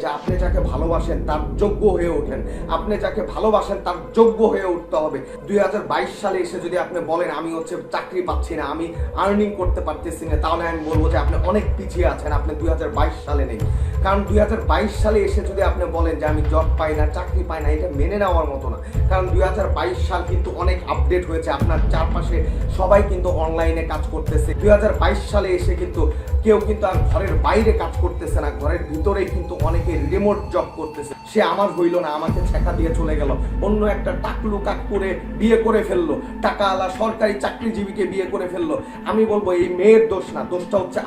যে আপনি যাকে ভালোবাসেন তার যোগ্য হয়ে ওঠেন, আপনি যাকে ভালোবাসেন তার যোগ্য হয়ে উঠতে হবে। 2022 সালে এসে যদি আপনি বলেন আমি চাকরি পাচ্ছি না, আমি আর্নিং করতে পারতেছি না, তাহলে আমি বলবো যে আপনি অনেক পিছিয়ে আছেন, আপনি 2022 সালে নেই। কারণ 2022 সালে এসে যদি আপনি বলেন যে আমি জব পাই না, চাকরি পাই না, এটা মেনে নেওয়ার মতো না। কারণ 2022 সাল কিন্তু অনেক আপডেট হয়েছে, আপনার চারপাশে সবাই কিন্তু অনলাইনে কাজ করতেছে। 2022 সালে এসে কিন্তু কেউ কিন্তু আর ঘরের বাইরে কাজ করতেছে না, ঘরের ভিতরেই কিন্তু অনেকে রিমোট জব করতেছে। সে আমার হইল না, আমাকে ছেঁকা দিয়ে চলে গেল, অন্য একটা টাকলু কাক করে বিয়ে করে ফেললো, টাকাওয়ালা সরকারি চাকরিজীবীকে বিয়ে করে ফেললো। আমি বলবো এই মেয়ের দোষ না, দোষটা হচ্ছে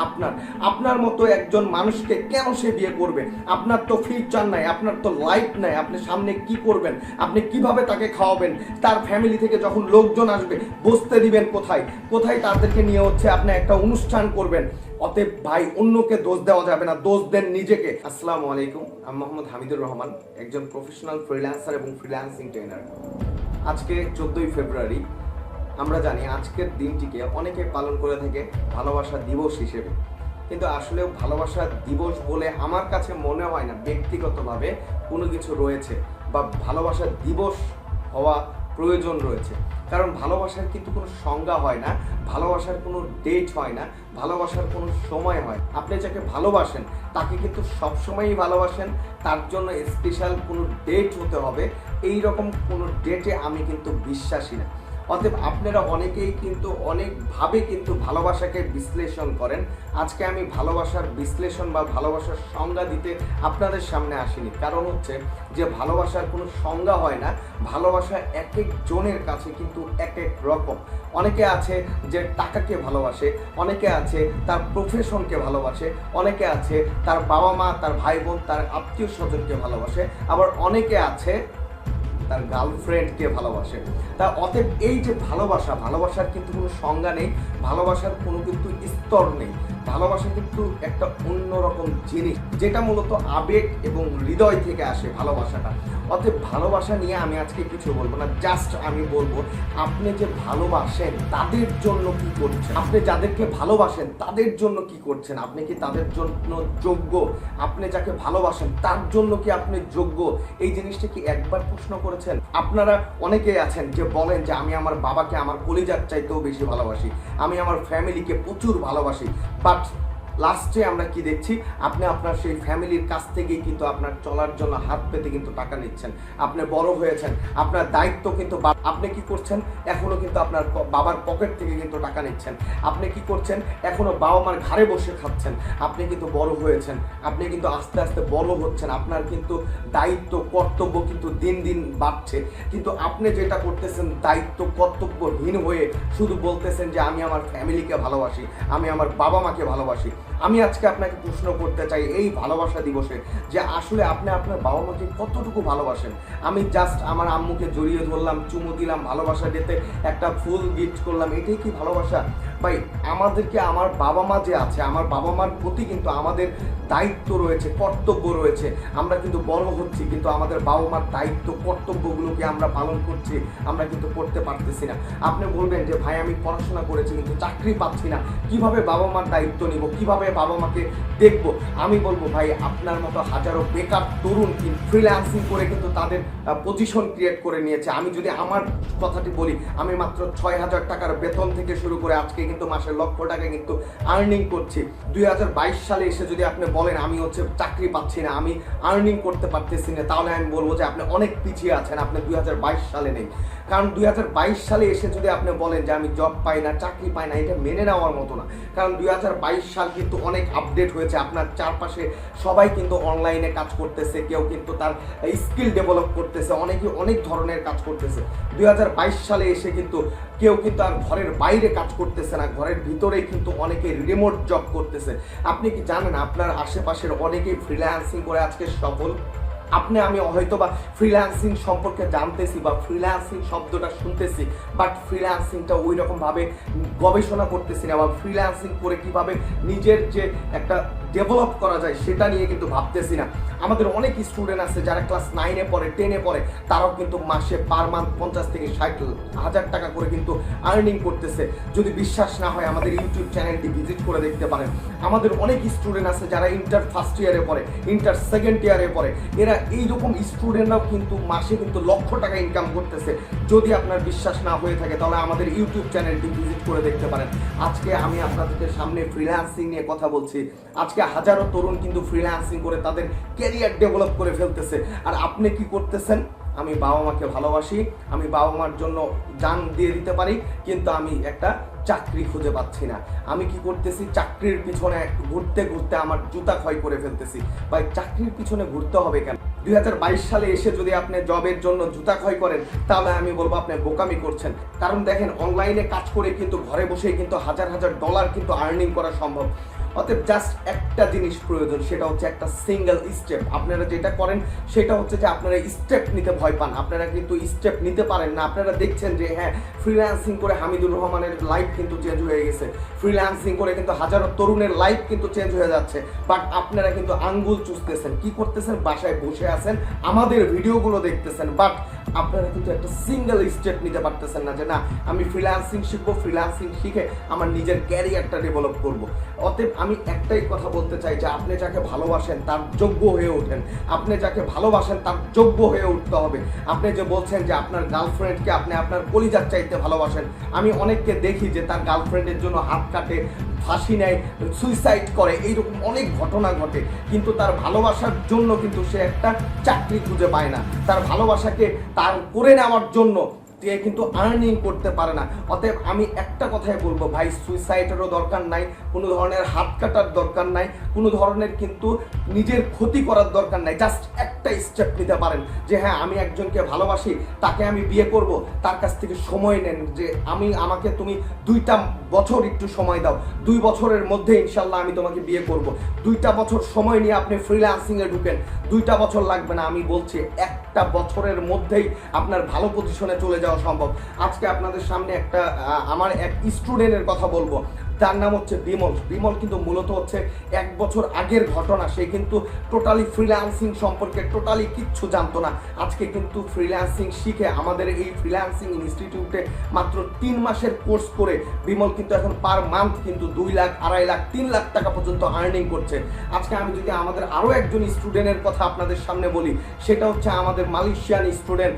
আপনার মতো একজন মানুষকে কেন সে বিয়ে করবে? আপনার তো ফিউচার নাই, আপনার তো লাইফ নাই, আপনি সামনে কি করবেন, আপনি কিভাবে তাকে খাওয়াবেন, তার ফ্যামিলি থেকে যখন লোকজন আসবে বসতে দিবেন কোথায় কোথায়, তাদেরকে নিয়ে আপনি একটা অনুষ্ঠান করবেন। অতএব ভাই অন্যকে দোষ দেওয়া যাবে না, দোষ দেন নিজেকে। আসসালামু আলাইকুম, আমি মোহাম্মদ হামিদুর রহমান, একজন প্রফেশনাল ফ্রিল্যান্সার এবং ফ্রিল্যান্সিং ট্রেনার। আজকে 14ই ফেব্রুয়ারি। আমরা জানি আজকের দিনটিকে অনেকে পালন করে থাকে ভালোবাসা দিবস হিসেবে, কিন্তু আসলেও ভালোবাসা দিবস বলে আমার কাছে মনে হয় না ব্যক্তিগতভাবে কোনো কিছু রয়েছে বা ভালোবাসা দিবস হওয়া প্রয়োজন রয়েছে। কারণ ভালোবাসার কিন্তু কোনো সংজ্ঞা হয় না, ভালোবাসার কোনো ডেট হয় না, ভালোবাসার কোনো সময় হয়। আপনি যাকে ভালোবাসেন তাকে কিন্তু সবসময়ই ভালোবাসেন, তার জন্য স্পেশাল কোনো ডেট হতে হবে এই রকম কোনো ডেটে আমি কিন্তু বিশ্বাসী না। অতএব আপনারা অনেকেই কিন্তু অনেকভাবে কিন্তু ভালোবাসাকে বিশ্লেষণ করেন। আজকে আমি ভালোবাসার বিশ্লেষণ বা ভালোবাসার সংজ্ঞা দিতে আপনাদের সামনে আসিনি, কারণ হচ্ছে যে ভালোবাসার কোনো সংজ্ঞা হয় না, ভালোবাসা এক এক জনের কাছে কিন্তু এক এক রকম। অনেকে আছে যে টাকাকে ভালোবাসে, অনেকে আছে তার প্রফেশনকে ভালোবাসে, অনেকে আছে তার বাবা মা, তার ভাই বোন, তার আত্মীয় স্বজনকে ভালোবাসে, আবার অনেকে আছে তার গার্লফ্রেন্ডকে ভালোবাসে। তা অতএব এই যে ভালোবাসার কিন্তু কোনো সংজ্ঞা নেই, ভালোবাসার কোনো কিন্তু স্তর নেই। ভালোবাসা কিন্তু একটা অন্যরকম জিনিস, যেটা মূলত আবেগ এবং হৃদয় থেকে আসে ভালোবাসাটা। অতএব ভালোবাসা নিয়ে আমি আজকে কিছু বলবো না, জাস্ট আমি বলবো আপনি যে ভালোবাসেন তাদের জন্য কি করছেন, আপনি যাদেরকে ভালোবাসেন তাদের জন্য কি করছেন, আপনি কি তাদের জন্য যোগ্য? আপনি যাকে ভালোবাসেন তার জন্য কি আপনি যোগ্য? এই জিনিসটা কি একবার প্রশ্ন করেছেন? আপনারা অনেকেই আছেন যে বলেন যে আমি আমার বাবাকে আমার কলিজার চাইতেও বেশি ভালোবাসি, আমি আমার ফ্যামিলিকে প্রচুর ভালোবাসি, বাট লাস্টে আমরা কি দেখছি, আপনি আপনার সেই ফ্যামিলির কাছ থেকেই কিন্তু আপনার চলার জন্য হাত পেতে কিন্তু টাকা নিচ্ছেন। আপনি বড় হয়েছেন, আপনার দায়িত্ব কিন্তু আপনি কি করছেন, এখনো কিন্তু আপনার বাবার পকেট থেকে কিন্তু টাকা নিচ্ছেন। আপনি কি করছেন, এখনো বাবা মার ঘাড়ে বসে খাচ্ছেন। আপনি কিন্তু বড় হয়েছেন, আপনি কিন্তু আস্তে আস্তে বড় হচ্ছেন, আপনার কিন্তু দায়িত্ব কর্তব্য কিন্তু দিন দিন বাড়ছে, কিন্তু আপনি যেটা করতেছেন দায়িত্ব কর্তব্যহীন হয়ে শুধু বলতেছেন যে আমি আমার ফ্যামিলিকে ভালোবাসি, আমি আমার বাবা মাকে ভালোবাসি। আমি আজকে আপনাকে প্রশ্ন করতে চাই এই ভালোবাসা দিবসে যে আসলে আপনি আপনার বাবা মাকে কতটুকু ভালোবাসেন? আমি জাস্ট আমার আম্মুকে জড়িয়ে ধরলাম, চুমু দিলাম, ভালোবাসা দিতে একটা ফুল গিফট করলাম, এটাই কি ভালোবাসা? ভাই আমাদেরকে আমার বাবা মা যে আছে, আমার বাবা মার প্রতি কিন্তু আমাদের দায়িত্ব রয়েছে, কর্তব্য রয়েছে। আমরা কিন্তু বড় হচ্ছি, কিন্তু আমাদের বাবা মার দায়িত্ব কর্তব্যগুলোকে আমরা পালন করছি, আমরা কিন্তু করতে পারতেছি না। আপনি বলবেন যে ভাই আমি পড়াশোনা করেছি কিন্তু চাকরি পাচ্ছি না, কিভাবে বাবা মার দায়িত্ব নিব, কিভাবে বাবা মাকে দেখবো? আমি বলবো ভাই আপনার মতো হাজারো বেকার তরুণ কিন্তু ফ্রিল্যান্সিং করে কিন্তু তাদের পজিশন ক্রিয়েট করে নিয়েছে। আমি যদি আমার কথাটি বলি, আমি মাত্র 6,000 টাকার বেতন থেকে শুরু করে আজকে কিন্তু মাসে লক্ষ টাকা কিন্তু আর্নিং করছি। 2022 সালে এসে যদি আপনি বলেন আমি চাকরি পাচ্ছি না, আমি আর্নিং করতে পারতেছি না, তাহলে আমি বলবো যে আপনি অনেক পিছিয়ে আছেন, আপনি 2022 সালে নেই। কারণ 2022 সালে এসে যদি আপনি বলেন যে আমি জব পাই না, চাকরি পাই না, এটা মেনে নেওয়ার মতো না। কারণ 2022 সাল কিন্তু অনেক আপডেট হয়েছে, আপনার চারপাশে সবাই কিন্তু অনলাইনে কাজ করতেছে, কেউ কিন্তু তার স্কিল ডেভেলপ করতেছে, অনেকে অনেক ধরনের কাজ করতেছে। 2022 সালে এসে কিন্তু কেউ কিন্তু আর ঘরের বাইরে কাজ করতেছে না, ঘরের ভিতরেই কিন্তু অনেকে রিমোট জব করতেছে। আপনি কি জানেন আপনার আশেপাশের অনেকেই ফ্রিল্যান্সিং করে আজকে সফল? আমি হয়তো বা ফ্রিল্যান্সিং সম্পর্কে জানতেছি বা ফ্রিল্যান্সিং শব্দটা শুনতেছি, বাট ফ্রিল্যান্সিংটা ওই রকমভাবে গবেষণা করতেছি না, বা ফ্রিল্যান্সিং করে কিভাবে নিজের যে একটা ডেভেলপ করা যায় সেটা নিয়ে কিন্তু ভাবতেছি না। আমাদের অনেক স্টুডেন্ট আছে যারা ক্লাস 9-এ পড়ে, 10-এ পড়ে, তারাও কিন্তু মাসে পার মান্থ 50 থেকে 60,000 টাকা করে কিন্তু আর্নিং করতেছে। যদি বিশ্বাস না হয় আমাদের ইউটিউব চ্যানেলটি ভিজিট করে দেখতে পারেন। আমাদের অনেক স্টুডেন্ট আছে যারা ইন্টার ফার্স্ট ইয়ারে পড়ে, ইন্টার সেকেন্ড ইয়ারে পড়ে, এরা এইরকম স্টুডেন্টরাও কিন্তু মাসে কিন্তু লক্ষ টাকা ইনকাম করতেছে। যদি আপনার বিশ্বাস না হয়ে থাকে তাহলে আমাদের ইউটিউব চ্যানেলটি ভিজিট করে দেখতে পারেন। আজকে আমি আপনাদের সামনে ফ্রিল্যান্সিং নিয়ে কথা বলছি। আজকে হাজারো তরুণ কিন্তু ফ্রিল্যান্সিং করে তাদের ক্যারিয়ার ডেভেলপ করে ফেলতেছে। আর আপনি কি করতেছেন? আমি বাবা মাকে ভালোবাসি, আমি বাবা মার জন্য জান দিয়ে দিতে পারি, কিন্তু আমি একটা চাকরি খুঁজে পাচ্ছি না। আমি কি করতেছি? চাকরির পিছনে ঘুরতে ঘুরতে আমার জুতা ক্ষয় করে ফেলতেছি। ভাই, চাকরির পিছনে ঘুরতে হবে কেন? 2022 সালে এসে যদি আপনি জবের জন্য জুতা ক্ষয় করেন তাহলে আমি বলবো আপনি বোকামি করছেন। কারণ দেখেন, অনলাইনে কাজ করে কিন্তু ঘরে বসেই কিন্তু হাজার হাজার ডলার কিন্তু আর্নিং করা সম্ভব। অতএব জাস্ট একটা জিনিস প্রয়োজন, সেটা হচ্ছে একটা সিঙ্গেল স্টেপ। আপনারা যেটা করেন সেটা হচ্ছে যে আপনারা স্টেপ নিতে ভয় পান, আপনারা কিন্তু স্টেপ নিতে পারেন না। আপনারা দেখছেন যে হ্যাঁ, ফ্রিল্যান্সিং করে হামিদুর রহমানের লাইফ কিন্তু চেঞ্জ হয়ে গেছে, ফ্রিল্যান্সিং করে কিন্তু হাজারো তরুণের লাইফ কিন্তু চেঞ্জ হয়ে যাচ্ছে, বাট আপনারা কিন্তু আঙ্গুল চুষতেছেন। কি করতেছেন? বাসায় বসে আছেন, আমাদের ভিডিওগুলো দেখতেছেন, বাট আপনারা কিন্তু একটা সিঙ্গেল স্টেপ নিতে পারতেছেন না যে না, আমি ফ্রিল্যান্সিং শিখবো, ফ্রিল্যান্সিং শিখে আমার নিজের ক্যারিয়ারটা ডেভেলপ করব। অতএব আমি একটাই কথা বলতে চাই যে আপনি যাকে ভালোবাসেন তার যোগ্য হয়ে ওঠেন। আপনি যাকে ভালোবাসেন তার যোগ্য হয়ে উঠতে হবে। আপনি যে বলছেন যে আপনার গার্লফ্রেন্ডকে আপনি আপনার কলিজার চাইতে ভালোবাসেন, আমি অনেককে দেখি যে তার গার্লফ্রেন্ডের জন্য হাত কাটে, ফাঁসি নেয়, সুইসাইড করে, এইরকম অনেক ঘটনা ঘটে। কিন্তু তার ভালোবাসার জন্য কিন্তু সে একটা চাকরি খুঁজে পায় না। তার ভালোবাসাকে তার করে নেওয়ার জন্য সে কিন্তু আর্নিং করতে পারে না। অতএব আমি একটা কথাই বলবো, ভাই, সুইসাইডেরও দরকার নাই, কোনো ধরনের হাত কাটার দরকার নাই, কোনো ধরনের কিন্তু নিজের ক্ষতি করার দরকার নাই। জাস্ট একটা স্টেপ নিতে পারেন যে হ্যাঁ, আমি একজনকে ভালোবাসি, তাকে আমি বিয়ে করব। তার কাছ থেকে সময় নেন যে আমাকে তুমি 2টা বছর একটু সময় দাও, 2 বছরের মধ্যে ইনশাল্লাহ আমি তোমাকে বিয়ে করব। 2টা বছর সময় নিয়ে আপনি ফ্রিল্যান্সিংয়ে ঢুকেন, 2টা বছর লাগবে না, আমি বলছি 1টা বছরের মধ্যেই আপনার ভালো পজিশনে চলে যাওয়া সম্ভব। আজকে আপনাদের সামনে আমার এক স্টুডেন্টের কথা বলবো, তার নাম হচ্ছে বিমল। বিমল কিন্তু মূলত হচ্ছে 1 বছর আগের ঘটনা। সে কিন্তু টোটালি ফ্রিল্যান্সিং সম্পর্কে টোটালি কিচ্ছু জানতো না। আজকে কিন্তু ফ্রিল্যান্সিং শিখে আমাদের এই ফ্রিল্যান্সিং ইনস্টিটিউটে মাত্র 3 মাসের কোর্স করে বিমল কিন্তু এখন পার মান্থ কিন্তু 2 লাখ, 2.5 লাখ, 3 লাখ টাকা পর্যন্ত আর্নিং করছে। আজকে আমি যদি আমাদের আরও একজন স্টুডেন্টের কথা আপনাদের সামনে বলি, সেটা হচ্ছে আমাদের মালয়েশিয়ান স্টুডেন্ট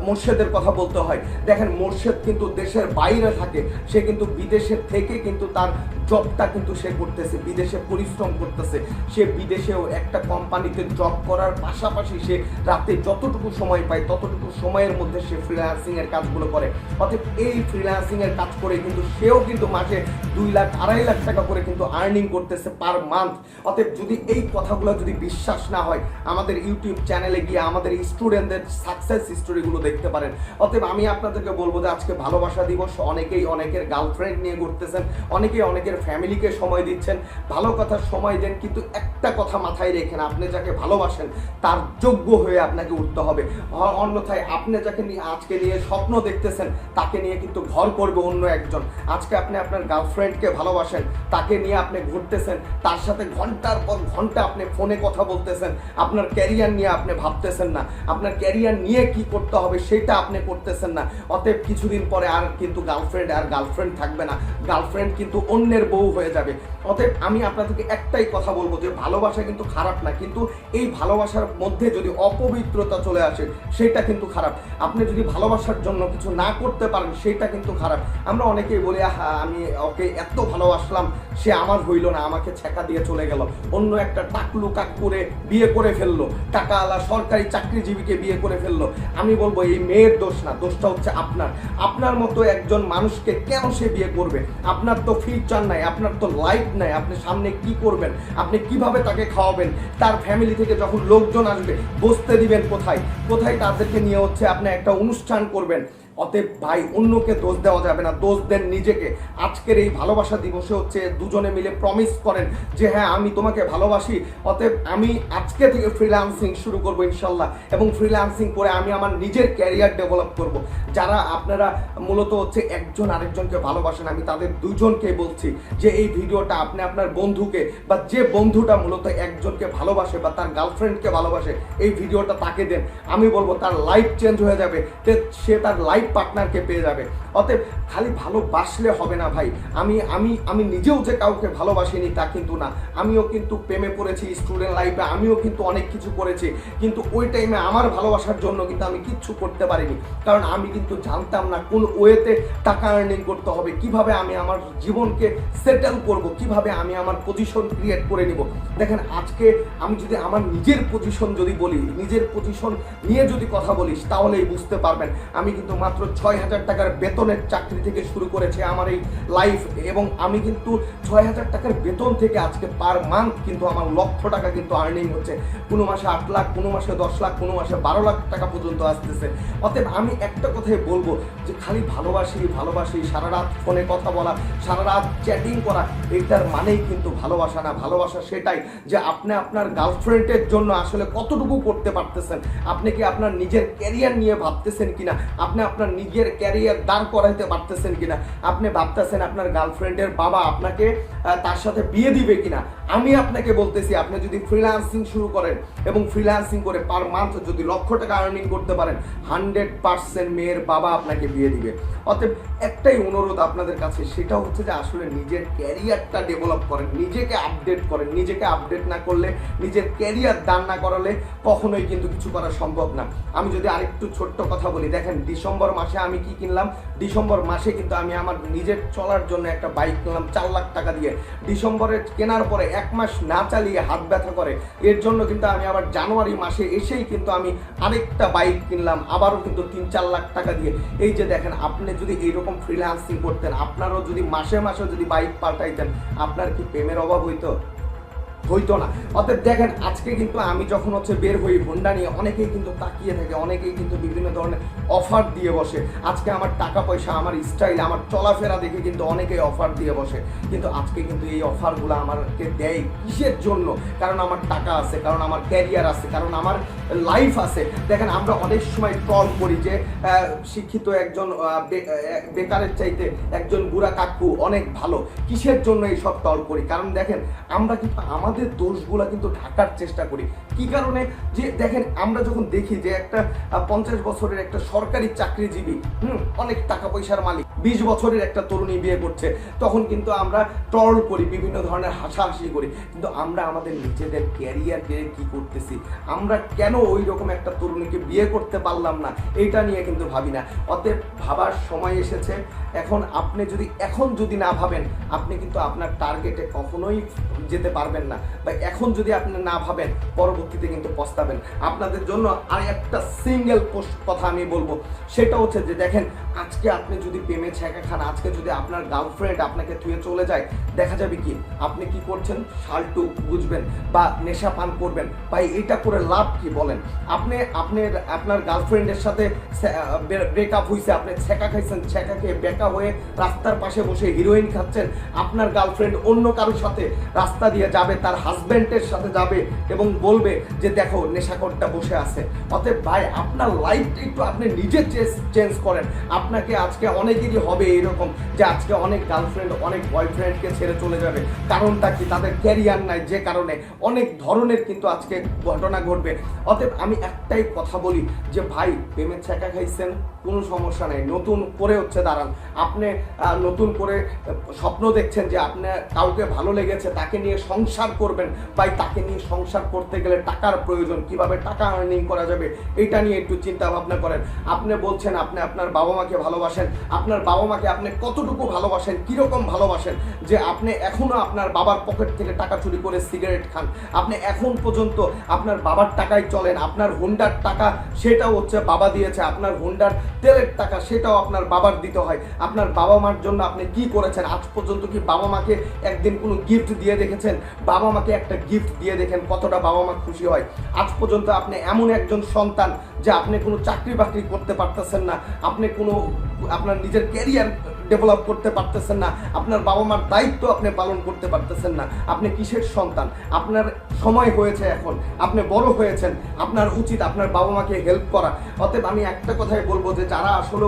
মোর্শেদের কথা বলতে হয়। দেখেন, মোর্শেদ কিন্তু দেশের বাইরে থাকে, সে কিন্তু বিদেশের থেকে কিন্তু তার জবটা কিন্তু সে করতেছে, বিদেশে পরিশ্রম করতেছে। সে বিদেশেও একটা কোম্পানিতে জব করার পাশাপাশি সে রাতে যতটুকু সময় পায় ততটুকু সময়ের মধ্যে সে ফ্রিল্যান্সিং এর কাজগুলো করে। অতএব এই ফ্রিল্যান্সিং এর কাজ করে কিন্তু সেও কিন্তু মাসে 2 লাখ, 2.5 লাখ টাকা করে কিন্তু আর্নিং করতেছে পার মান্থ। অতএব যদি এই কথাগুলো যদি বিশ্বাস না হয়, আমাদের ইউটিউব চ্যানেলে গিয়ে আমাদের স্টুডেন্টদের সাকসেস স্টোরিগুলো দেখতে পারেন। অতএব আমি আপনাদেরকে বলবো যে আজকে ভালোবাসা দিবস, অনেকেই অনেকের গার্লফ্রেন্ড নিয়ে ঘুরতেছেন, অনেকেই অনেকের ফ্যামিলিকে সময় দিচ্ছেন। ভালো কথার সময় দেন, কিন্তু একটা কথা মাথায় রেখেন, আপনি যাকে ভালোবাসেন তার যোগ্য হয়ে আপনাকে উঠতে হবে। অন্যথায় আপনি যাকে নিয়ে আজকে নিয়ে স্বপ্ন দেখতেছেন তাকে নিয়ে কিন্তু ঘর করবে অন্য একজন। আজকে আপনি আপনার গার্লফ্রেন্ডকে ভালোবাসেন, তাকে নিয়ে আপনি ঘুরতেছেন, তার সাথে ঘন্টার পর ঘন্টা আপনি ফোনে কথা বলতেছেন, আপনার ক্যারিয়ার নিয়ে আপনি ভাবতেছেন না, আপনার ক্যারিয়ার নিয়ে কি করতে হবে সেটা আপনি করতেছেন না। অতএব কিছুদিন পরে আর কিন্তু গার্লফ্রেন্ড থাকবে না, গার্লফ্রেন্ড কিন্তু অন্যের বউ হয়ে যাবে। অতএব আমি আপনাদেরকে একটাই কথা বলবো যে ভালোবাসা কিন্তু খারাপ না, কিন্তু এই ভালোবাসার মধ্যে যদি অপবিত্রতা চলে আসে সেটা কিন্তু খারাপ। আপনি যদি ভালোবাসার জন্য কিছু না করতে পারেন সেটা কিন্তু খারাপ। আমরা অনেকেই বলি, আমি ওকে এত ভালোবাসলাম, সে আমার হইল না, আমাকে ছেঁকা দিয়ে চলে গেল, অন্য একটা টাকলু কাক করে বিয়ে করে ফেললো, টাকাওয়ালা সরকারি চাকরিজীবীকে বিয়ে করে ফেললো। আমি বলবো এই মেয়ের দোষ না, দোষটা হচ্ছে আপনার মতো একজন মানুষকে কেন সে বিয়ে করবে? আপনার তো ফিউচার নাই, আপনার তো লাইফ নাই, আপনি সামনে কি করবেন, আপনি কিভাবে তাকে খাওয়াবেন, তার ফ্যামিলি থেকে যখন লোকজন আসবে বসতে দিবেন কোথায়, তাদেরকে নিয়ে হচ্ছে আপনি একটা অনুষ্ঠান করবেন, অতএব ভাই অন্যকে দোষ দেওয়া যাবে না, দোষ দেন নিজেকে। আজকের এই ভালোবাসা দিবসে হচ্ছে দুজনে মিলে প্রমিস করেন যে হ্যাঁ আমি তোমাকে ভালোবাসি, অতএব আমি আজকে থেকে ফ্রিল্যান্সিং শুরু করবো ইনশাল্লাহ, এবং ফ্রিল্যান্সিং করে আমি আমার নিজের ক্যারিয়ার ডেভেলপ করব। যারা আপনারা মূলত হচ্ছে একজন আরেকজনকে ভালোবাসেন, আমি তাদের দুজনকে বলছি যে এই ভিডিওটা আপনি আপনার বন্ধুকে, বা যে বন্ধুটা মূলত একজনকে ভালোবাসে বা তার গার্লফ্রেন্ডকে ভালোবাসে, এই ভিডিওটা তাকে দেন। আমি বলবো তার লাইফ চেঞ্জ হয়ে যাবে, সে তার লাইফ পার্টনারকে পেয়ে যাবে। অতএব খালি ভালোবাসলে হবে না ভাই। আমি আমি আমি নিজেও যে কাউকে ভালোবাসিনি তা কিন্তু না, আমিও কিন্তু প্রেমে পড়েছি স্টুডেন্ট লাইফে, আমিও কিন্তু অনেক কিছু করেছি, কিন্তু ওই টাইমে আমার ভালোবাসার জন্য কিন্তু আমি কিচ্ছু করতে পারিনি, কারণ আমি কিন্তু জানতাম না কোন ওয়েতে টাকা আর্নিং করতে হবে, কিভাবে আমি আমার জীবনকে সেটেল করব, কিভাবে আমি আমার পজিশন ক্রিয়েট করে নিব। দেখেন আজকে আমি যদি আমার নিজের পজিশন যদি বলি, নিজের পজিশন নিয়ে যদি কথা বলিস, তাহলেই বুঝতে পারবেন আমি কিন্তু মাত্র 6,000 টাকার বেতনের চাকরি থেকে শুরু করেছি আমার এই লাইফ, এবং আমি কিন্তু 6,000 টাকার বেতন থেকে আজকে পার মান্থ কিন্তু আমার লক্ষ টাকা কিন্তু আর্নিং হচ্ছে। কোনো মাসে 8 লাখ, কোনো মাসে 10 লাখ, কোনো মাসে 12 লাখ টাকা পর্যন্ত আসতেছে। অতএব আমি একটা কথাই বলবো যে খালি ভালোবাসি ভালোবাসি, সারা রাত ফোনে কথা বলা, সারা রাত চ্যাটিং করা, এটার মানেই কিন্তু ভালোবাসা না। ভালোবাসা সেটাই যে আপনি আপনার গার্লফ্রেন্ডের জন্য আসলে কতটুকু করতে পারতেছেন, আপনি কি আপনার নিজের ক্যারিয়ার নিয়ে ভাবতেছেন কিনা, আপনি আপনার নিজের ক্যারিয়ার দাঁড় করাইতে পারতেছেন কিনা, আপনি ভাবতেছেন আপনার গার্লফ্রেন্ডের বাবা আপনাকে তার সাথে বিয়ে দিবে কিনা। আমি আপনাকে বলতেছি আপনি যদি ফ্রিল্যান্সিং শুরু করেন এবং ফ্রিল্যান্সিং করে পার মান্থ যদি লক্ষ টাকা আর্নিং করতে পারেন, 100% মেয়ের বাবা আপনাকে বিয়ে দিবে। অতএব একটাই অনুরোধ আপনাদের কাছে, সেটা হচ্ছে যে আসলে নিজের ক্যারিয়ারটা ডেভেলপ করেন, নিজেকে আপডেট করেন। নিজেকে আপডেট না করলে, নিজের ক্যারিয়ার দান না করালে কখনোই কিন্তু কিছু করা সম্ভব না। আমি যদি আরেকটু ছোট্ট কথা বলি, দেখেন ডিসেম্বর মাসে আমি কি কিনলাম, ডিসেম্বর মাসে কিন্তু আমি আমার নিজের চলার জন্য একটা বাইক কিনলাম 4 লাখ টাকা দিয়ে। ডিসেম্বরে কেনার পরে 1 মাস না চালিয়ে হাত ব্যথা করে, এর জন্য কিন্তু আমি আবার জানুয়ারি মাসে এসেই কিন্তু আমি আরেকটা বাইক কিনলাম, আবারও কিন্তু 3-4 লাখ টাকা দিয়ে। এই যে দেখেন, আপনি যদি এইরকম ফ্রিল্যান্সিং করতেন, আপনারও যদি মাসে মাসে যদি বাইক পাল্টাইতেন, আপনার কি প্রেমের অভাব হইতো? না। অতএব দেখেন আজকে কিন্তু আমি যখন হচ্ছে বের হই হোন্ডা নিয়ে, অনেকেই কিন্তু তাকিয়ে থাকে, অনেকেই কিন্তু বিভিন্ন ধরনের অফার দিয়ে বসে। আজকে আমার টাকা পয়সা, আমার স্টাইল, আমার চলাফেরা দেখে কিন্তু অনেকেই অফার দিয়ে বসে, কিন্তু আজকে কিন্তু এই অফারগুলো আমাকে দেয় কিসের জন্য? কারণ আমার টাকা আছে, কারণ আমার ক্যারিয়ার আছে, কারণ আমার লাইফ আছে। দেখেন আমরা অনেক সময় ট্রল করি যে শিক্ষিত একজন বেকারের চাইতে একজন বুড়া কাকু অনেক ভালো। কিসের জন্য এইসব ট্রল করি? কারণ দেখেন আমরা কিন্তু আমাদের দোষগুলা কিন্তু ঢাকার চেষ্টা করি। কি কারণে? যে দেখেন আমরা যখন দেখি যে একটা 50 বছরের একটা সরকারি চাকরিজীবী, অনেক টাকা পয়সার মালিক, 20 বছরের একটা তরুণী বিয়ে করছে, তখন কিন্তু আমরা ট্রল করি, বিভিন্ন ধরনের হাসাহাসি করি, কিন্তু আমরা আমাদের নিজেদের ক্যারিয়ারকে কি করতেছি, আমরা কেন ওই রকম একটা তরুণীকে বিয়ে করতে পারলাম না, এইটা নিয়ে কিন্তু ভাবি না। অতএব ভাবার সময় এসেছে। আপনি যদি না ভাবেন, আপনি কিন্তু আপনার টার্গেটে কখনোই যেতে পারবেন না, বা এখন যদি আপনি না ভাবেন, পরবর্তীতে কিন্তু পস্তাবেন। আপনাদের জন্য আর একটা সিঙ্গেল কথা আমি বলবো, সেটা হচ্ছে যে দেখেন আজকে আপনি যদি প্রেমে ছ্যাঁকা খান, আজকে যদি আপনার গার্লফ্রেন্ড আপনাকে থুয়ে চলে যায়, দেখা যাবে কি আপনি কি করছেন, শালটু বুঝবেন বা নেশা পান করবেন। ভাই এটা করে লাভ কি বলেন? আপনার গার্লফ্রেন্ডের সাথে ব্রেকআপ হয়েছে, আপনি ছ্যাঁকা খাইছেন, ছ্যাঁকা খেয়ে বেকা হয়ে রাস্তার পাশে বসে হিরোইন খাচ্ছেন, আপনার গার্লফ্রেন্ড অন্য কারোর সাথে রাস্তা দিয়ে যাবে, তার হাজব্যান্ডের সাথে যাবে এবং বলবে যে দেখো নেশাখোরটা বসে আছে। অতএব ভাই আপনার লাইফটা একটু আপনি নিজে চেঞ্জ করেন। আপনাকে আজকে অনেকেরই হবে এরকম যে আজকে অনেক গার্লফ্রেন্ড অনেক বয়ফ্রেন্ডকে ছেড়ে চলে যাবে, কারণটা কি? তাদের ক্যারিয়ার নাই, যে কারণে অনেক ধরনের কিন্তু আজকে ঘটনা ঘটবে। অতএব আমি একটাই কথা বলি যে ভাই প্রেমের ছ্যাঁকা খাইছেন, কোনো সমস্যা নেই, নতুন করে হচ্ছে দাঁড়ান। আপনি নতুন করে স্বপ্ন দেখছেন যে আপনার কাউকে ভালো লেগেছে, তাকে নিয়ে সংসার করবেন, ভাই তাকে নিয়ে সংসার করতে গেলে টাকার প্রয়োজন, কিভাবে টাকা আর্নিং করা যাবে এটা নিয়ে একটু চিন্তা ভাবনা করেন। আপনি বলছেন আপনি আপনার বাবা মাকে ভালোবাসেন, আপনার বাবা মাকে আপনি কতটুকু ভালোবাসেন, কিরকম ভালোবাসেন যে আপনি এখনো আপনার বাবার পকেট থেকে টাকা চুরি করে সিগারেট খান, আপনি এখন পর্যন্ত আপনার বাবার টাকায় চলেন, আপনার হোন্ডার টাকা সেটাও হচ্ছে বাবা দিয়েছে, আপনার হোন্ডার তেলের টাকা সেটাও আপনার বাবার দিতে হয়। আপনার বাবা মার জন্য আপনি কি করেছেন? আজ পর্যন্ত কি বাবা মাকে একদিন কোনো গিফট দিয়ে দেখেছেন? বাবা মাকে একটা গিফট দিয়ে দেখেন কতটা বাবা মা খুশি খুশি হয়। আজ পর্যন্ত আপনি এমন একজন সন্তান যে আপনি কোনো চাকরি বাকরি করতে পারতেছেন না, আপনি কোনো আপনার নিজের ক্যারিয়ার ডেভেলপ করতে পারতেছেন না, আপনার বাবা মার দায়িত্ব আপনি পালন করতে পারতেছেন না, আপনি কিসের সন্তান? আপনার সময় হয়েছে, এখন আপনি বড় হয়েছেন, আপনার উচিত আপনার বাবা মাকে হেল্প করা। অতএব আমি একটা কথাই বলবো যে যারা আসলে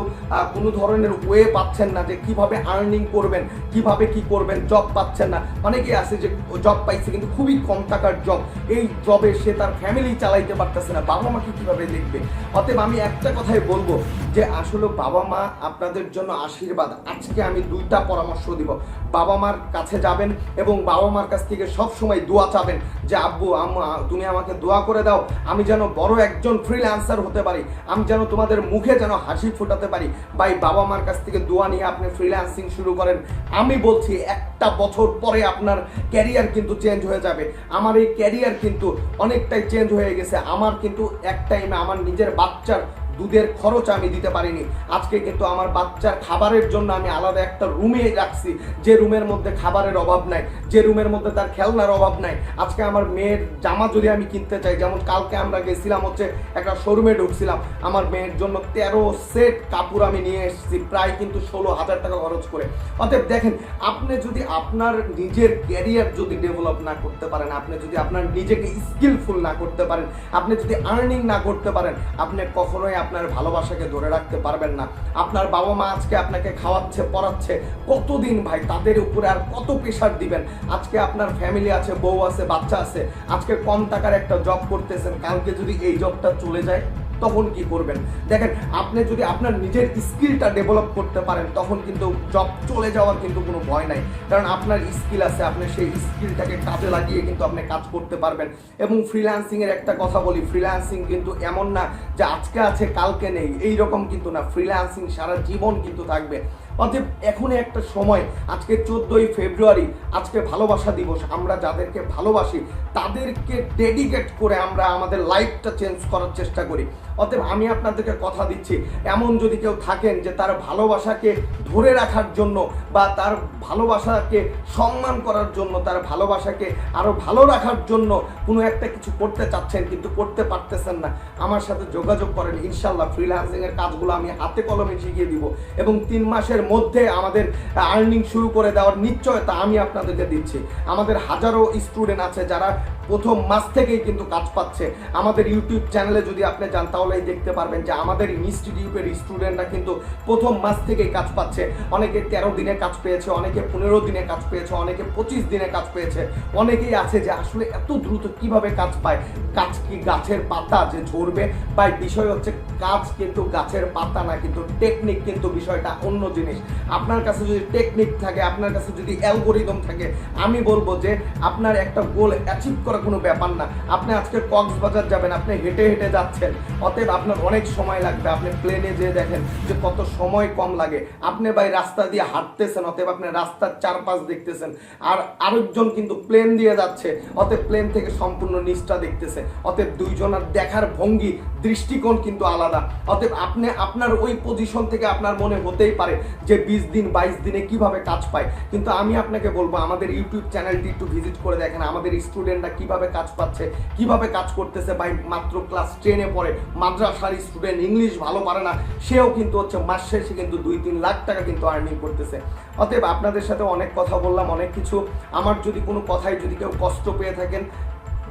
কোনো ধরনের ওয়ে পাচ্ছেন না যে কিভাবে আর্নিং করবেন, কিভাবে কি করবেন, জব পাচ্ছেন না, অনেকেই আছে যে জব পাইছে কিন্তু খুবই কম টাকার জব, এই জবে সে তার ফ্যামিলি চালাইতে পারতেছে না, বাবা মাকে কিভাবে দেখবে? অতএব আমি একটা কথাই বলবো যে আসলে বাবা মা আপনাদের জন্য আশীর্বাদ। আজকে আমি দুইটা পরামর্শ দিব। বাবা মার কাছে যাবেন এবং বাবা মার কাছ থেকে সব সময় দোয়া চাবেন যে আব্বু আম্মা তুমি আমাকে দোয়া করে দাও, আমি যেন বড় একজন ফ্রিল্যান্সার হতে পারি, আমি যেন তোমাদের মুখে যেন হাসি ফোটাতে পারি। ভাই বাবা মার কাছ থেকে দোয়া নিয়ে আপনি ফ্রিল্যান্সিং শুরু করেন, আমি বলছি একটা বছর পরে আপনার ক্যারিয়ার কিন্তু চেঞ্জ হয়ে যাবে। আমার এই ক্যারিয়ার কিন্তু অনেকটাই চেঞ্জ হয়ে গেছে। আমার কিন্তু এক টাইমে আমার নিজের বাচ্চার দুধের খরচ আমি দিতে পারিনি, আজকে কিন্তু আমার বাচ্চার খাবারের জন্য আমি আলাদা একটা রুমে রাখছি, যে রুমের মধ্যে খাবারের অভাব নাই, যে রুমের মধ্যে তার খেলনার অভাব নাই। আজকে আমার মেয়ের জামা যদি আমি কিনতে চাই, যেমন কালকে আমরা গেছিলাম হচ্ছে একটা শোরুমে ঢুকছিলাম, আমার মেয়ের জন্য 13 সেট কাপড় আমি নিয়ে এসেছি, প্রায় কিন্তু 16,000 টাকা খরচ করে। অতএব দেখেন, আপনি যদি আপনার নিজের ক্যারিয়ার যদি ডেভেলপ না করতে পারেন, আপনি যদি আপনার নিজেকে স্কিলফুল না করতে পারেন, আপনি যদি আর্নিং না করতে পারেন, আপনি কখনোই আপনার ভালোবাসাকে ধরে রাখতে পারবেন না। আপনার বাবা মা আজকে আপনাকে খাওয়াচ্ছে, পড়াচ্ছে, কতদিন ভাই তাদের উপরে আর কত প্রেশার দিবেন? আজকে আপনার ফ্যামিলি আছে, বউ আছে, বাচ্চা আছে, আজকে কম টাকার একটা জব করতেছেন, কালকে যদি এই জবটা চলে যায় তখন কি করবেন? দেখেন, আপনি যদি আপনার নিজের স্কিলটা ডেভেলপ করতে পারেন তখন কিন্তু জব চলে যাওয়ার কিন্তু কোনো ভয় নাই, কারণ আপনার স্কিল আছে, আপনি সেই স্কিলটাকে কাজে লাগিয়ে কিন্তু আপনি কাজ করতে পারবেন। এবং ফ্রিল্যান্সিং এর একটা কথা বলি, ফ্রিল্যান্সিং কিন্তু এমন না যে আজকে আছে কালকে নেই, এইরকম কিন্তু না। ফ্রিল্যান্সিং সারা জীবন কিন্তু থাকবে। অতএব এখনই একটা সময়, আজকে 14ই ফেব্রুয়ারি, আজকে ভালোবাসা দিবস, আমরা যাদেরকে ভালোবাসি তাদেরকে ডেডিকেট করে আমরা আমাদের লাইফটা চেঞ্জ করার চেষ্টা করি। অতএব আমি আপনাদেরকে কথা দিচ্ছি, এমন যদি কেউ থাকেন যে তার ভালোবাসাকে ধরে রাখার জন্য বা তার ভালোবাসাকে সম্মান করার জন্য, তার ভালোবাসাকে আরো ভালো রাখার জন্য কোনো একটা কিছু করতে চাচ্ছেন কিন্তু করতে পারতেছেন না, আমার সাথে যোগাযোগ করেন। ইনশাল্লাহ ফ্রিল্যান্সিং এর কাজগুলো আমি হাতে কলমে শিখিয়ে দিব এবং 3 মাসের মধ্যে আমাদের আর্নিং শুরু করে দেওয়ার নিশ্চয়তা আমি আপনাদেরকে দিচ্ছি। আমাদের হাজারো স্টুডেন্ট আছে যারা প্রথম মাস থেকেই কিন্তু কাজ পাচ্ছে। আমাদের ইউটিউব চ্যানেলে যদি আপনি যান তাহলেই দেখতে পারবেন যে আমাদের ইনস্টিটিউটের স্টুডেন্টরা কিন্তু প্রথম মাস থেকেই কাজ পাচ্ছে। অনেকে 13 দিনে কাজ পেয়েছে, অনেকে 15 দিনে কাজ পেয়েছে, অনেকে 25 দিনে কাজ পেয়েছে। অনেকেই আছে যে আসলে এত দ্রুত কিভাবে কাজ পায়। কাজ কি গাছের পাতা যে ঝরবে? বা বিষয় হচ্ছে কাজ কিন্তু গাছের পাতা না, কিন্তু টেকনিক কিন্তু বিষয়টা অন্য জিনিস। আপনার কাছে যদি টেকনিক থাকে, আপনার কাছে যদি অ্যালগোরিদম থাকে, আমি বলবো যে আপনার একটা গোল অ্যাচিভ করা কোনো ব্যাপার না। আপনি আজকে কক্সবাজার যাবেন, আপনি হেঁটে হেঁটে যাচ্ছেন, অতএব আপনার অনেক সময় লাগবে। আপনি প্লেনে যেয়ে দেখেন যে কত সময় কম লাগে। আপনি ভাই রাস্তা দিয়ে হাঁটতেছেন, অতএব আপনি রাস্তার চারপাশ দেখতেছেন, আর আরেকজন কিন্তু প্লেন দিয়ে যাচ্ছে, অতএব প্লেন থেকে সম্পূর্ণ নিচটা দেখতেছে। অতএব দুইজনের দেখার ভঙ্গি, দৃষ্টিকোণ কিন্তু আলাদা। অতএব আপনি আপনার ওই পজিশন থেকে আপনার মনে হতেই পারে যে 20 দিন 22 দিনে কিভাবে কাজ পায়, কিন্তু আমি আপনাকে বলবো আমাদের ইউটিউব চ্যানেলটি একটু ভিজিট করে দেখেন। আমাদের স্টুডেন্টরা কিভাবে কাজ পাচ্ছে, কিভাবে কাজ করতেছে। ভাই মাত্র ক্লাস 10-এ পড়ে, মাদ্রাসার স্টুডেন্ট, ইংলিশ ভালো পারে না, সেও কিন্তু হচ্ছে মাস শেষে কিন্তু 2-3 লাখ টাকা কিন্তু আর্নিং করতেছে। অতএব আপনাদের সাথে অনেক কথা বললাম, অনেক কিছু। আমার যদি কোনো কথায় যদি কেউ কষ্ট পেয়ে থাকেন,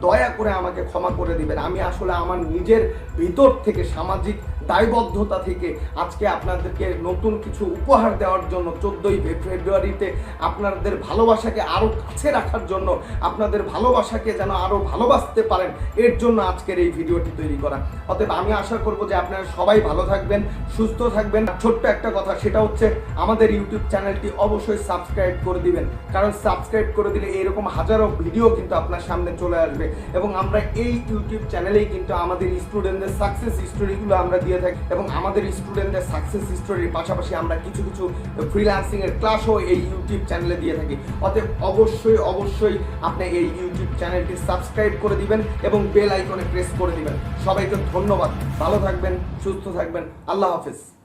দয়া করে আমাকে ক্ষমা করে দিবেন। আমি আসলে আমার নিজের ভিতর থেকে, সামাজিক দায়বদ্ধতা থেকে আজকে আপনাদেরকে নতুন কিছু উপহার দেওয়ার জন্য, 14ই ফেব্রুয়ারিতে আপনাদের ভালোবাসাকে আরও কাছে রাখার জন্য, আপনাদের ভালোবাসাকে যেন আরও ভালোবাসতে পারেন, এর জন্য আজকের এই ভিডিওটি তৈরি করা। অতএব আমি আশা করব যে আপনারা সবাই ভালো থাকবেন, সুস্থ থাকবেন। ছোট্ট একটা কথা, সেটা হচ্ছে আমাদের ইউটিউব চ্যানেলটি অবশ্যই সাবস্ক্রাইব করে দিবেন, কারণ সাবস্ক্রাইব করে দিলে এরকম হাজারো ভিডিও কিন্তু আপনার সামনে চলে আসবে এবং আমরা এই ইউটিউব চ্যানেলেই কিন্তু আমাদের স্টুডেন্টদের সাকসেস স্টোরিগুলো আমরা দিয়ে থাকি এবং আমাদের স্টুডেন্টদের সাকসেস স্টোরির পাশাপাশি আমরা কিছু কিছু ফ্রিল্যান্সিং এর ক্লাসও এই ইউটিউব চ্যানেলে দিয়ে থাকি। অতএব অবশ্যই অবশ্যই আপনি এই ইউটিউব চ্যানেলটি সাবস্ক্রাইব করে দিবেন এবং বেল আইকনে প্রেস করে দিবেন। সবাইকে ধন্যবাদ, ভালো থাকবেন, সুস্থ থাকবেন, আল্লাহ হাফেজ।